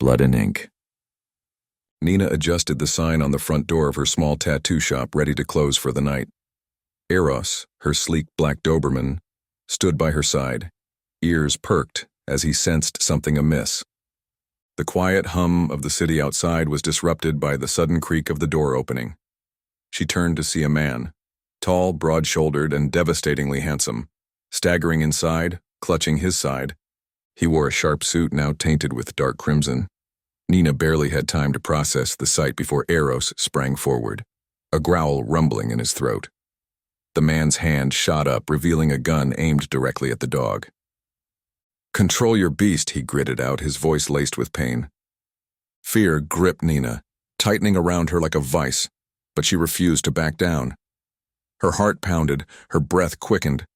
blood and ink. Nina adjusted the sign on the front door of her small tattoo shop, ready to close for the night. Eros, her sleek black Doberman, stood by her side, ears perked as he sensed something amiss. The quiet hum of the city outside was disrupted by the sudden creak of the door opening. She turned to see a man, tall, broad-shouldered, and devastatingly handsome, staggering inside, clutching his side. He wore a sharp suit now tainted with dark crimson. Nina barely had time to process the sight before Eros sprang forward, a growl rumbling in his throat. The man's hand shot up, revealing a gun aimed directly at the dog. "Control your beast," he gritted out, his voice laced with pain. Fear gripped Nina, tightening around her like a vice, but she refused to back down. Her heart pounded, her breath quickened,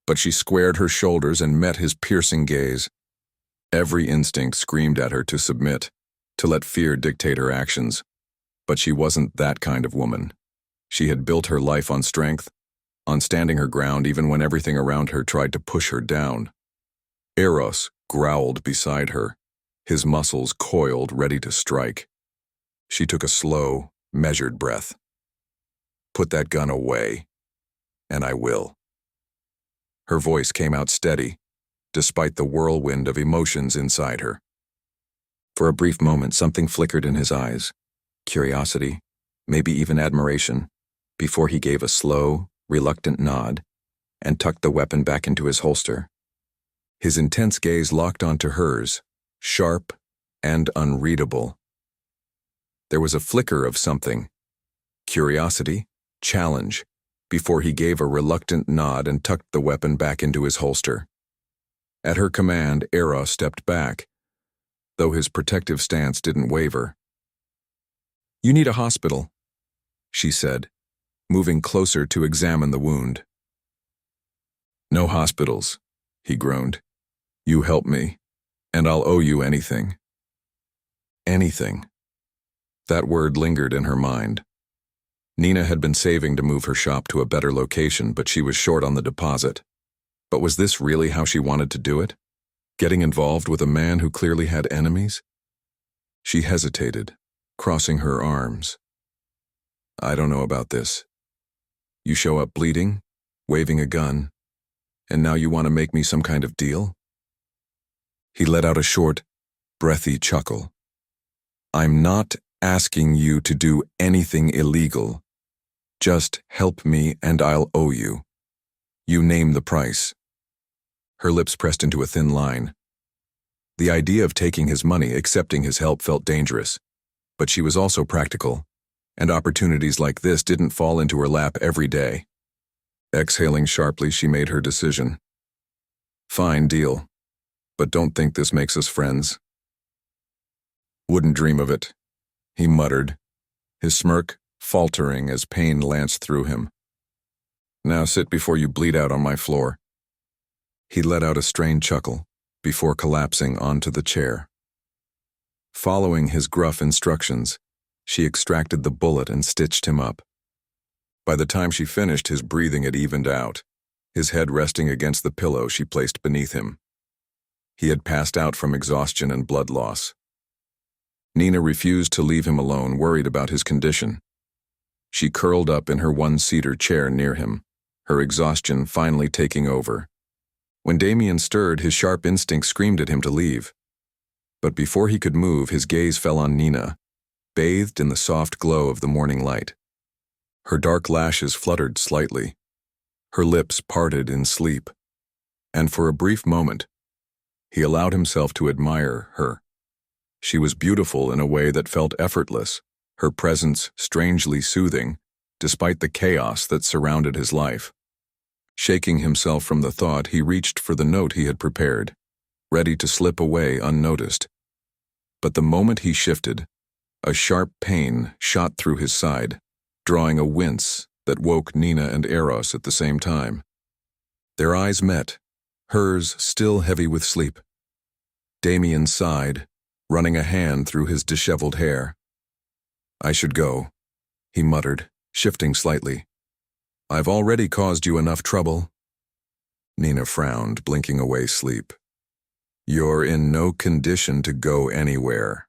but she squared her shoulders and met his piercing gaze. Every instinct screamed at her to submit, to let fear dictate her actions. But she wasn't that kind of woman. She had built her life on strength, on standing her ground even when everything around her tried to push her down. Eros growled beside her, his muscles coiled, ready to strike. She took a slow, measured breath. "Put that gun away, and I will." Her voice came out steady, despite the whirlwind of emotions inside her. For a brief moment, something flickered in his eyes, curiosity, maybe even admiration, before he gave a slow, reluctant nod and tucked the weapon back into his holster. His intense gaze locked onto hers, sharp and unreadable. There was a flicker of something, curiosity, challenge, before he gave a reluctant nod and tucked the weapon back into his holster. At her command, Eros stepped back, though his protective stance didn't waver. "You need a hospital," she said, moving closer to examine the wound. "No hospitals," he groaned. "You help me, and I'll owe you anything." Anything. That word lingered in her mind. Nina had been saving to move her shop to a better location, but she was short on the deposit. But was this really how she wanted to do it? Getting involved with a man who clearly had enemies? She hesitated, crossing her arms. "I don't know about this. You show up bleeding, waving a gun, and now you want to make me some kind of deal?" He let out a short, breathy chuckle. "I'm not asking you to do anything illegal. Just help me and I'll owe you. You name the price." Her lips pressed into a thin line. The idea of taking his money, accepting his help, felt dangerous, but she was also practical, and opportunities like this didn't fall into her lap every day. Exhaling sharply, she made her decision. "Fine, deal. But don't think this makes us friends." "Wouldn't dream of it," he muttered, his smirk faltering as pain lanced through him. "Now sit before you bleed out on my floor." He let out a strained chuckle before collapsing onto the chair. Following his gruff instructions, she extracted the bullet and stitched him up. By the time she finished, his breathing had evened out, his head resting against the pillow she placed beneath him. He had passed out from exhaustion and blood loss. Nina refused to leave him alone, worried about his condition. She curled up in her one-seater chair near him, her exhaustion finally taking over. When Damian stirred, his sharp instinct screamed at him to leave. But before he could move, his gaze fell on Nina, bathed in the soft glow of the morning light. Her dark lashes fluttered slightly. Her lips parted in sleep. And for a brief moment, he allowed himself to admire her. She was beautiful in a way that felt effortless, her presence strangely soothing, despite the chaos that surrounded his life. Shaking himself from the thought, he reached for the note he had prepared, ready to slip away unnoticed. But the moment he shifted, a sharp pain shot through his side, drawing a wince that woke Nina and Eros at the same time. Their eyes met, hers still heavy with sleep. Damian sighed, running a hand through his disheveled hair. "I should go," he muttered, shifting slightly. "I've already caused you enough trouble." Nina frowned, blinking away sleep. "You're in no condition to go anywhere,"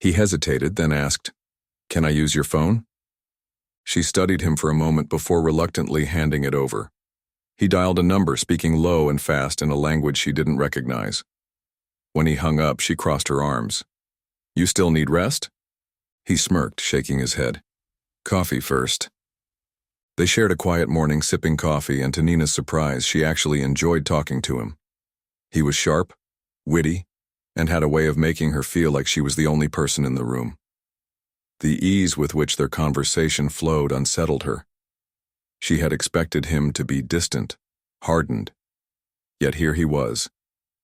He hesitated, then asked, "Can I use your phone?" She studied him for a moment before reluctantly handing it over. He dialed a number, speaking low and fast in a language she didn't recognize. When he hung up, she crossed her arms. "You still need rest?" He smirked, shaking his head. "Coffee first." They shared a quiet morning sipping coffee, and to Nina's surprise, she actually enjoyed talking to him. He was sharp, witty, and had a way of making her feel like she was the only person in the room. The ease with which their conversation flowed unsettled her. She had expected him to be distant, hardened. Yet here he was,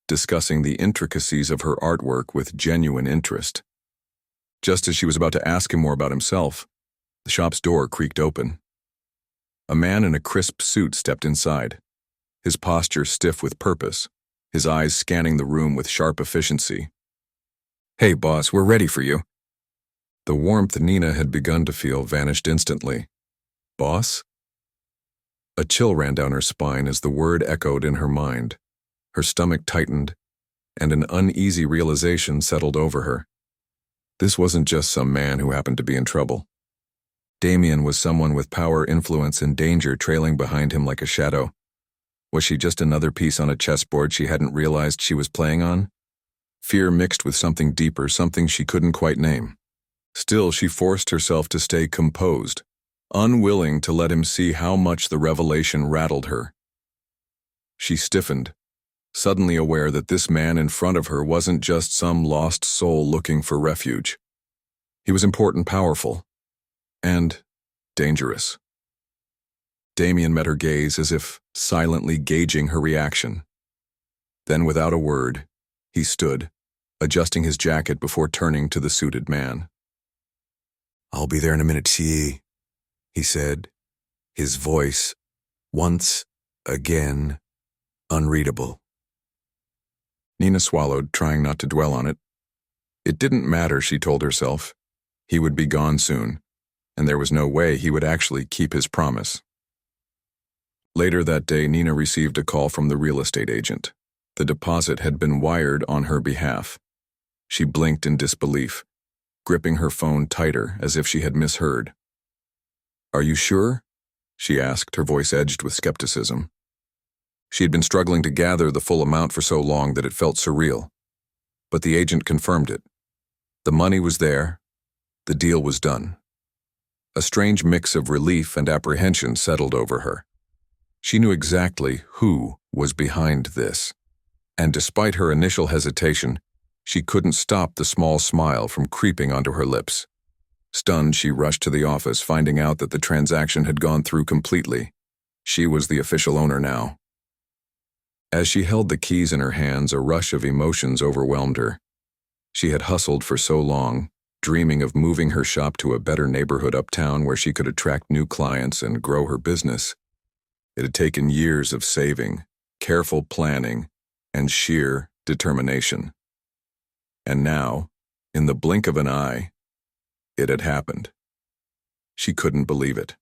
discussing the intricacies of her artwork with genuine interest. Just as she was about to ask him more about himself, the shop's door creaked open. A man in a crisp suit stepped inside, his posture stiff with purpose, his eyes scanning the room with sharp efficiency. "Hey, boss, we're ready for you." The warmth Nina had begun to feel vanished instantly. "Boss?" A chill ran down her spine as the word echoed in her mind. Her stomach tightened, and an uneasy realization settled over her. This wasn't just some man who happened to be in trouble. Damian was someone with power, influence, and danger trailing behind him like a shadow. Was she just another piece on a chessboard she hadn't realized she was playing on? Fear mixed with something deeper, something she couldn't quite name. Still, she forced herself to stay composed, unwilling to let him see how much the revelation rattled her. She stiffened, suddenly aware that this man in front of her wasn't just some lost soul looking for refuge. He was important, powerful, and dangerous. Damian met her gaze as if silently gauging her reaction. Then, without a word, he stood, adjusting his jacket before turning to the suited man. "I'll be there in a minute, T," he said, his voice, once again, unreadable. Nina swallowed, trying not to dwell on it. It didn't matter, she told herself. He would be gone soon, and there was no way he would actually keep his promise. Later that day, Nina received a call from the real estate agent. The deposit had been wired on her behalf. She blinked in disbelief, gripping her phone tighter as if she had misheard. "Are you sure?" she asked, her voice edged with skepticism. She had been struggling to gather the full amount for so long that it felt surreal. But the agent confirmed it. The money was there. The deal was done. A strange mix of relief and apprehension settled over her. She knew exactly who was behind this, and despite her initial hesitation, she couldn't stop the small smile from creeping onto her lips. Stunned, she rushed to the office, finding out that the transaction had gone through completely. She was the official owner now. As she held the keys in her hands, a rush of emotions overwhelmed her. She had hustled for so long, dreaming of moving her shop to a better neighborhood uptown where she could attract new clients and grow her business. It had taken years of saving, careful planning, and sheer determination. And now, in the blink of an eye, it had happened. She couldn't believe it.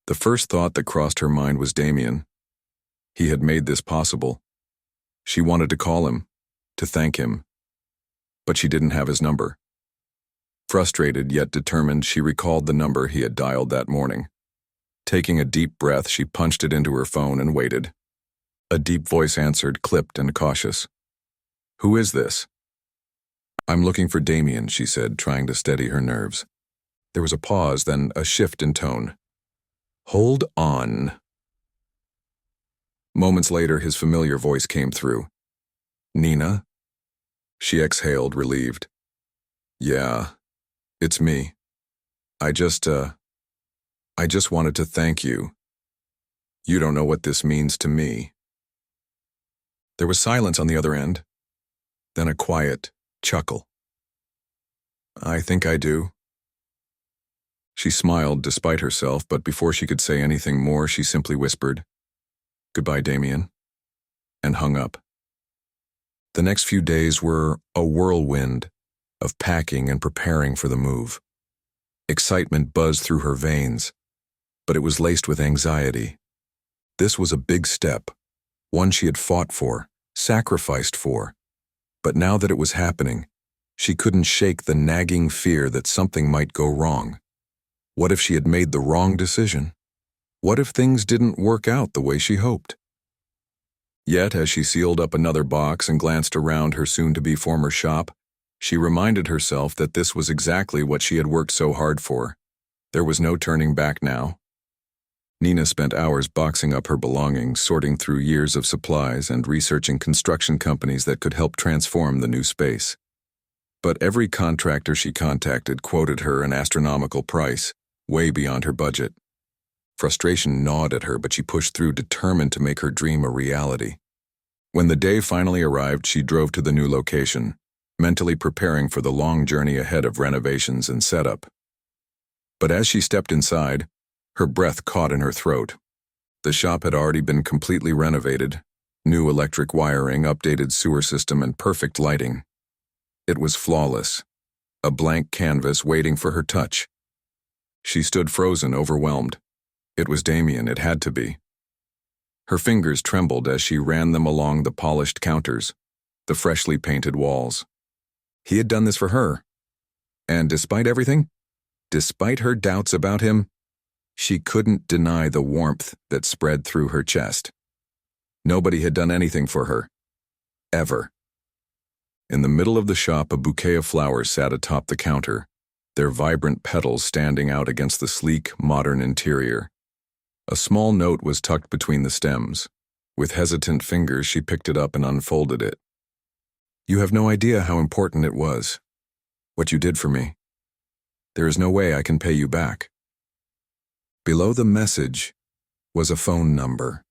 The first thought that crossed her mind was Damian. He had made this possible. She wanted to call him, to thank him, but she didn't have his number. Frustrated yet determined, she recalled the number he had dialed that morning. Taking a deep breath, she punched it into her phone and waited. A deep voice answered, clipped and cautious. "Who is this?" "I'm looking for Damian," she said, trying to steady her nerves. There was a pause, then a shift in tone. "Hold on." Moments later, his familiar voice came through. "Nina?" She exhaled, relieved. "Yeah, it's me. I just wanted to thank you. You don't know what this means to me." There was silence on the other end, then a quiet chuckle. "I think I do." She smiled despite herself, but before she could say anything more, she simply whispered, "Goodbye, Damian," and hung up. The next few days were a whirlwind of packing and preparing for the move. Excitement buzzed through her veins, but it was laced with anxiety. This was a big step, one she had fought for, sacrificed for. But now that it was happening, She couldn't shake the nagging fear that something might go wrong. What if she had made the wrong decision? What if things didn't work out the way she hoped? Yet, as she sealed up another box and glanced around her soon-to-be former shop, she reminded herself that this was exactly what she had worked so hard for. There was no turning back now. Nina spent hours boxing up her belongings, sorting through years of supplies, and researching construction companies that could help transform the new space. But every contractor she contacted quoted her an astronomical price, way beyond her budget. Frustration gnawed at her, but she pushed through, determined to make her dream a reality. When the day finally arrived, she drove to the new location, mentally preparing for the long journey ahead of renovations and setup. But as she stepped inside, her breath caught in her throat. The shop had already been completely renovated, new electric wiring, updated sewer system, and perfect lighting. It was flawless, a blank canvas waiting for her touch. She stood frozen, overwhelmed. It was Damian, it had to be. Her fingers trembled as she ran them along the polished counters, the freshly painted walls. He had done this for her. And despite everything, despite her doubts about him, she couldn't deny the warmth that spread through her chest. Nobody had done anything for her. Ever. In the middle of the shop, a bouquet of flowers sat atop the counter, their vibrant petals standing out against the sleek, modern interior. A small note was tucked between the stems. With hesitant fingers, she picked it up and unfolded it. "You have no idea how important it was. What you did for me. There is no way I can pay you back." Below the message was a phone number.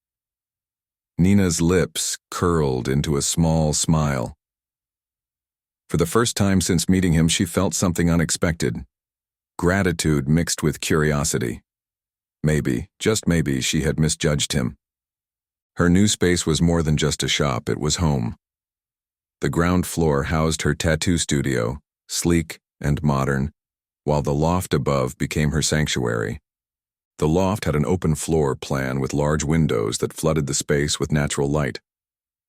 Nina's lips curled into a small smile. For the first time since meeting him, she felt something unexpected. Gratitude mixed with curiosity. Maybe, just maybe, she had misjudged him. Her new space was more than just a shop, it was home. The ground floor housed her tattoo studio, sleek and modern, while the loft above became her sanctuary. The loft had an open floor plan with large windows that flooded the space with natural light,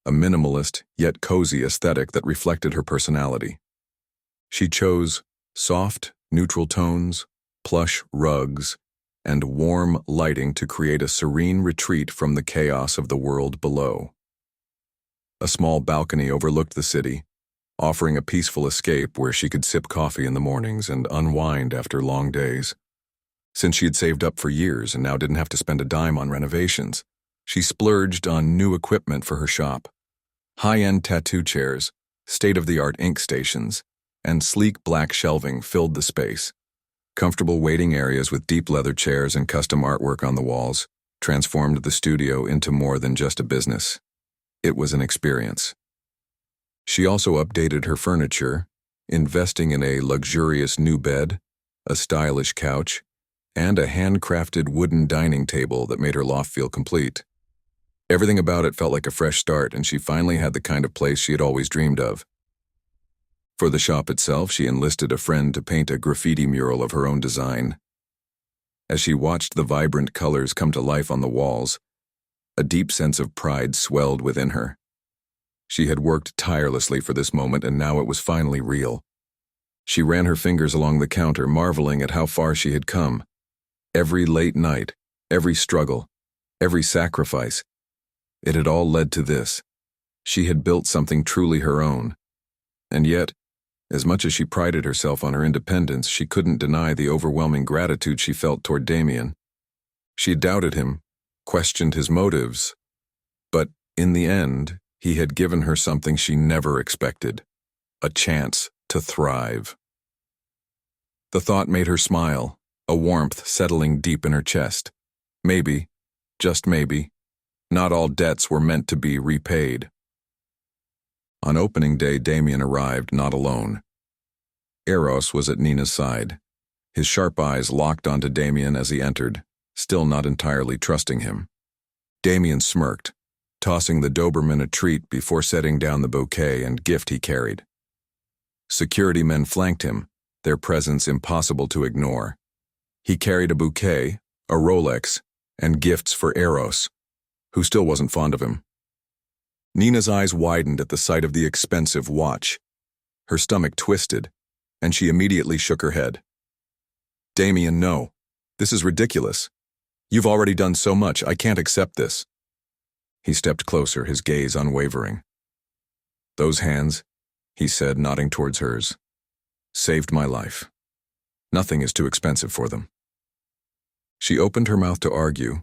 a minimalist yet cozy aesthetic that reflected her personality. She chose soft, neutral tones, plush rugs, and warm lighting to create a serene retreat from the chaos of the world below. A small balcony overlooked the city, offering a peaceful escape where she could sip coffee in the mornings and unwind after long days. Since she had saved up for years and now didn't have to spend a dime on renovations, she splurged on new equipment for her shop. High-end tattoo chairs, state-of-the-art ink stations, and sleek black shelving filled the space. Comfortable waiting areas with deep leather chairs and custom artwork on the walls transformed the studio into more than just a business. It was an experience. She also updated her furniture, investing in a luxurious new bed, a stylish couch, and a handcrafted wooden dining table that made her loft feel complete. Everything about it felt like a fresh start, and she finally had the kind of place she had always dreamed of. For the shop itself, she enlisted a friend to paint a graffiti mural of her own design. As she watched the vibrant colors come to life on the walls, a deep sense of pride swelled within her. She had worked tirelessly for this moment, and now it was finally real. She ran her fingers along the counter, marveling at how far she had come. Every late night, every struggle, every sacrifice, it had all led to this. She had built something truly her own. And yet, as much as she prided herself on her independence, she couldn't deny the overwhelming gratitude she felt toward Damian. She doubted him, questioned his motives, but in the end, he had given her something she never expected, a chance to thrive. The thought made her smile, a warmth settling deep in her chest. Maybe, just maybe, not all debts were meant to be repaid. On opening day, Damian arrived, not alone. Eros was at Nina's side, his sharp eyes locked onto Damian as he entered, still not entirely trusting him. Damian smirked, tossing the Doberman a treat before setting down the bouquet and gift he carried. Security men flanked him, their presence impossible to ignore. He carried a bouquet, a Rolex, and gifts for Eros, who still wasn't fond of him. Nina's eyes widened at the sight of the expensive watch. Her stomach twisted, and she immediately shook her head. Damian, no. This is ridiculous. You've already done so much, I can't accept this. He stepped closer, his gaze unwavering. Those hands, he said, nodding towards hers, saved my life. Nothing is too expensive for them. She opened her mouth to argue,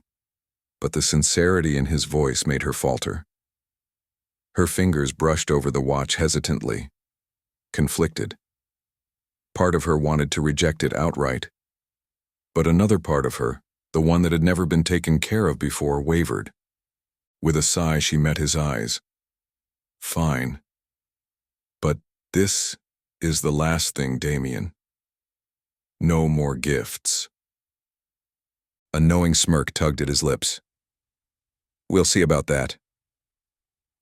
but the sincerity in his voice made her falter. Her fingers brushed over the watch hesitantly, conflicted. Part of her wanted to reject it outright, but another part of her, the one that had never been taken care of before, wavered. With a sigh, she met his eyes. Fine. But this is the last thing, Damian. No more gifts. A knowing smirk tugged at his lips. We'll see about that.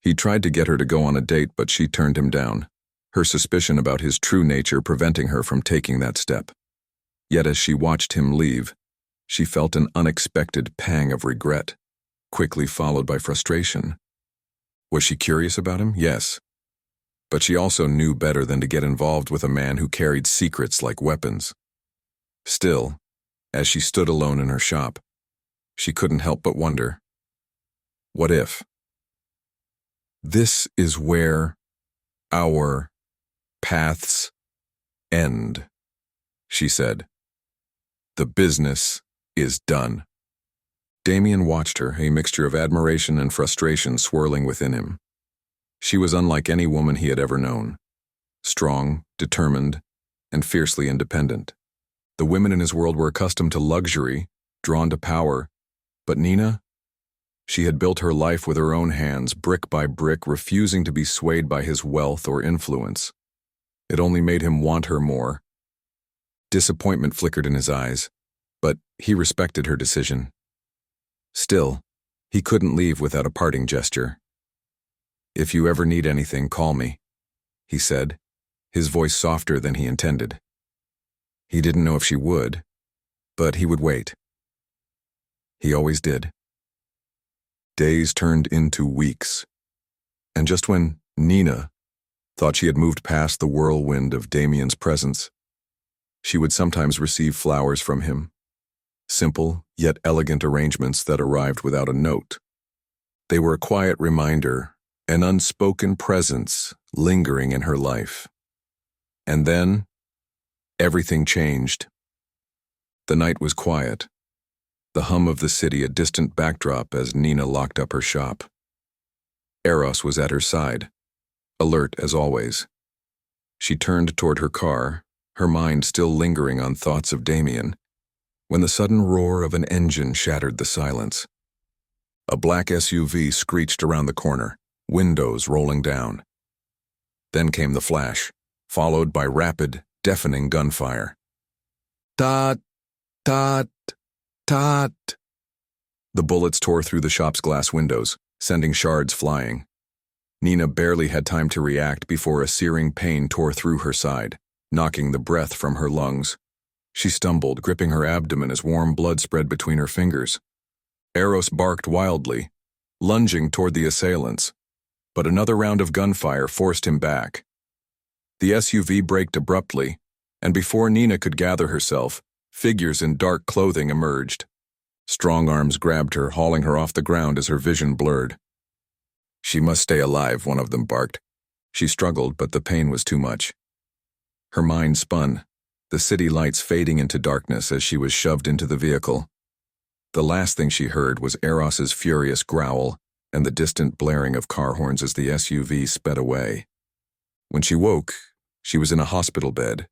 He tried to get her to go on a date, but she turned him down, her suspicion about his true nature preventing her from taking that step. Yet as she watched him leave, she felt an unexpected pang of regret, quickly followed by frustration. Was she curious about him? Yes. But she also knew better than to get involved with a man who carried secrets like weapons. Still, as she stood alone in her shop, she couldn't help but wonder, what if? This is where our paths end, she said. The business is done. Damian watched her, a mixture of admiration and frustration swirling within him. She was unlike any woman he had ever known. Strong, determined, and fiercely independent. The women in his world were accustomed to luxury, drawn to power, but Nina? She had built her life with her own hands, brick by brick, refusing to be swayed by his wealth or influence. It only made him want her more. Disappointment flickered in his eyes, but he respected her decision. Still, he couldn't leave without a parting gesture. If you ever need anything, call me, he said, his voice softer than he intended. He didn't know if she would, but he would wait. He always did. Days turned into weeks, and just when Nina thought she had moved past the whirlwind of Damian's presence, she would sometimes receive flowers from him, simple yet elegant arrangements that arrived without a note. They were a quiet reminder, an unspoken presence lingering in her life. And then, everything changed. The night was quiet, the hum of the city a distant backdrop as Nina locked up her shop. Eros was at her side, alert as always. She turned toward her car, her mind still lingering on thoughts of Damian, when the sudden roar of an engine shattered the silence. A black SUV screeched around the corner, windows rolling down. Then came the flash, followed by rapid, deafening gunfire. Tot, tot, tot. The bullets tore through the shop's glass windows, sending shards flying. Nina barely had time to react before a searing pain tore through her side, knocking the breath from her lungs. She stumbled, gripping her abdomen as warm blood spread between her fingers. Eros barked wildly, lunging toward the assailants, but another round of gunfire forced him back. The SUV braked abruptly, and before Nina could gather herself, figures in dark clothing emerged. Strong arms grabbed her, hauling her off the ground as her vision blurred. She must stay alive, one of them barked. She struggled, but the pain was too much. Her mind spun, the city lights fading into darkness as she was shoved into the vehicle. The last thing she heard was Eros's furious growl and the distant blaring of car horns as the SUV sped away. When she woke, she was in a hospital bed,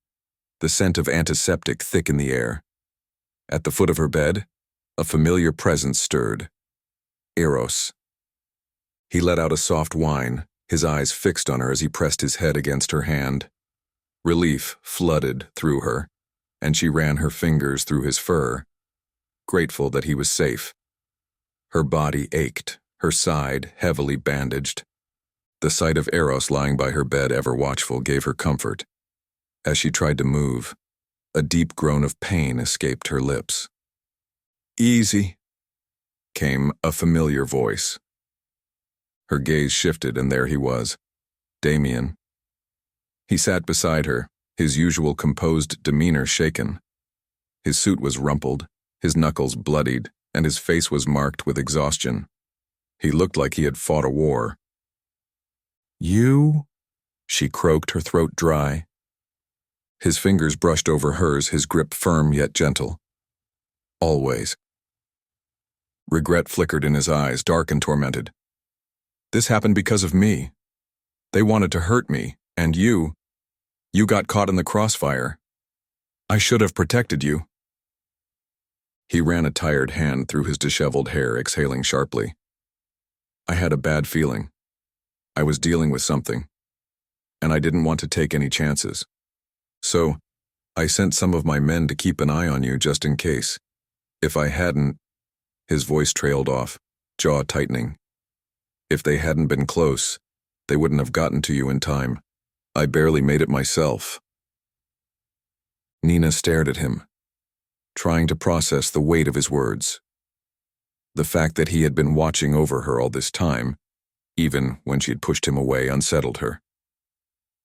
the scent of antiseptic thick in the air. At the foot of her bed, a familiar presence stirred. Eros. He let out a soft whine, his eyes fixed on her as he pressed his head against her hand. Relief flooded through her, and she ran her fingers through his fur, grateful that he was safe. Her body ached, her side heavily bandaged. The sight of Eros lying by her bed, ever watchful, gave her comfort. As she tried to move, a deep groan of pain escaped her lips. "Easy," came a familiar voice. Her gaze shifted, and there he was, Damian. He sat beside her, his usual composed demeanor shaken. His suit was rumpled, his knuckles bloodied, and his face was marked with exhaustion. He looked like he had fought a war. "You?" she croaked, her throat dry. His fingers brushed over hers, his grip firm yet gentle. "Always." Regret flickered in his eyes, dark and tormented. "This happened because of me. They wanted to hurt me, and you got caught in the crossfire. I should have protected you." He ran a tired hand through his disheveled hair, exhaling sharply. "I had a bad feeling. I was dealing with something, and I didn't want to take any chances. So, I sent some of my men to keep an eye on you just in case. If I hadn't—" His voice trailed off, jaw tightening. "If they hadn't been close, they wouldn't have gotten to you in time. I barely made it myself." Nina stared at him, trying to process the weight of his words. The fact that he had been watching over her all this time, even when she had pushed him away, unsettled her.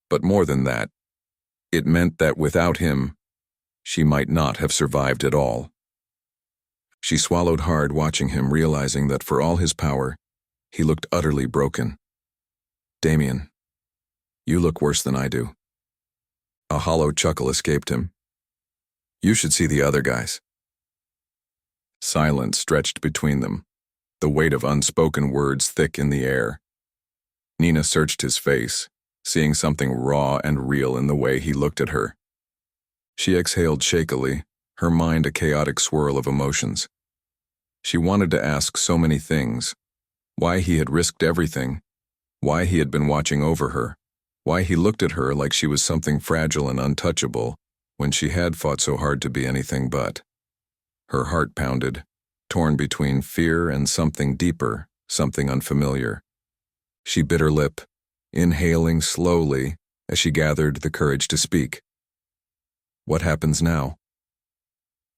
But more than that, it meant that without him, she might not have survived at all. She swallowed hard, watching him, realizing that for all his power, he looked utterly broken. "Damian, you look worse than I do." A hollow chuckle escaped him. "You should see the other guys." Silence stretched between them, the weight of unspoken words thick in the air. Nina searched his face, seeing something raw and real in the way he looked at her. She exhaled shakily, her mind a chaotic swirl of emotions. She wanted to ask so many things: why he had risked everything, why he had been watching over her, why he looked at her like she was something fragile and untouchable when she had fought so hard to be anything but. Her heart pounded, torn between fear and something deeper, something unfamiliar. She bit her lip, inhaling slowly as she gathered the courage to speak. "What happens now?"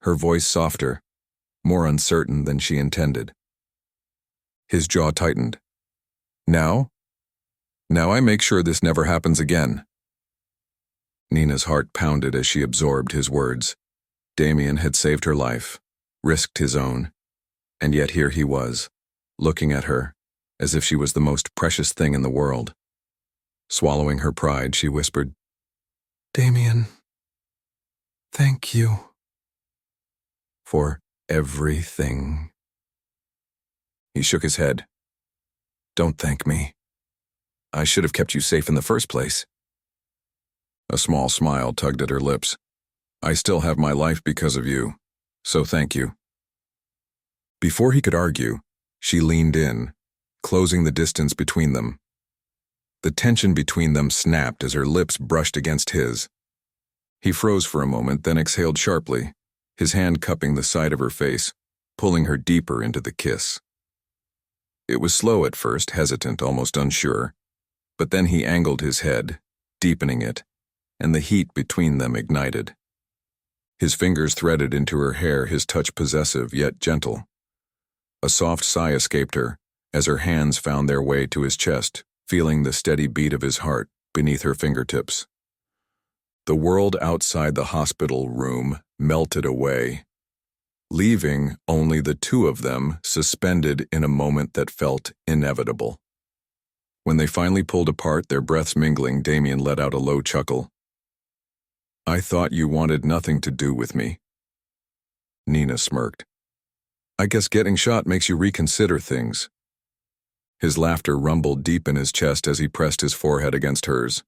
Her voice softer, more uncertain than she intended. His jaw tightened. "Now? Now I make sure this never happens again." Nina's heart pounded as she absorbed his words. Damian had saved her life, risked his own, and yet here he was, looking at her as if she was the most precious thing in the world. Swallowing her pride, she whispered, "Damian, thank you for everything." He shook his head. "Don't thank me. I should have kept you safe in the first place." A small smile tugged at her lips. "I still have my life because of you, so thank you." Before he could argue, she leaned in, closing the distance between them. The tension between them snapped as her lips brushed against his. He froze for a moment, then exhaled sharply, his hand cupping the side of her face, pulling her deeper into the kiss. It was slow at first, hesitant, almost unsure, but then he angled his head, deepening it, and the heat between them ignited. His fingers threaded into her hair, his touch possessive yet gentle. A soft sigh escaped her as her hands found their way to his chest, feeling the steady beat of his heart beneath her fingertips. The world outside the hospital room melted away, leaving only the two of them suspended in a moment that felt inevitable. When they finally pulled apart, their breaths mingling, Damian let out a low chuckle. "I thought you wanted nothing to do with me." Nina smirked. "I guess getting shot makes you reconsider things." His laughter rumbled deep in his chest as he pressed his forehead against hers.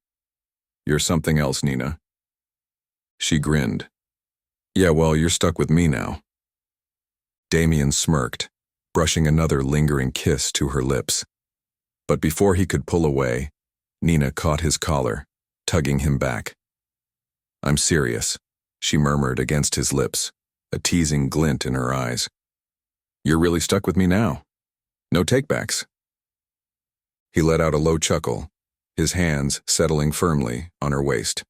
"You're something else, Nina." She grinned. "Yeah, well, you're stuck with me now." Damian smirked, brushing another lingering kiss to her lips. But before he could pull away, Nina caught his collar, tugging him back. "I'm serious," she murmured against his lips, a teasing glint in her eyes. "You're really stuck with me now. No takebacks." He let out a low chuckle, his hands settling firmly on her waist.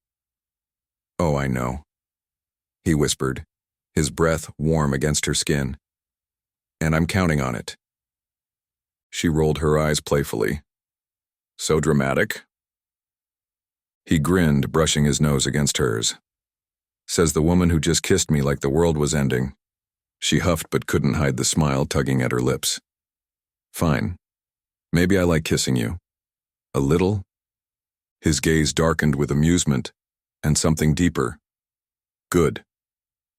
"Oh, I know," he whispered, his breath warm against her skin. "And I'm counting on it." She rolled her eyes playfully. "So dramatic?" He grinned, brushing his nose against hers. Says the woman who just kissed me like the world was ending. She huffed but couldn't hide the smile tugging at her lips. Fine. Maybe I like kissing you. A little? His gaze darkened with amusement and something deeper. Good.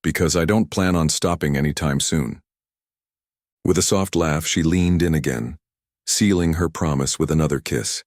Because I don't plan on stopping anytime soon. With a soft laugh, she leaned in again, sealing her promise with another kiss.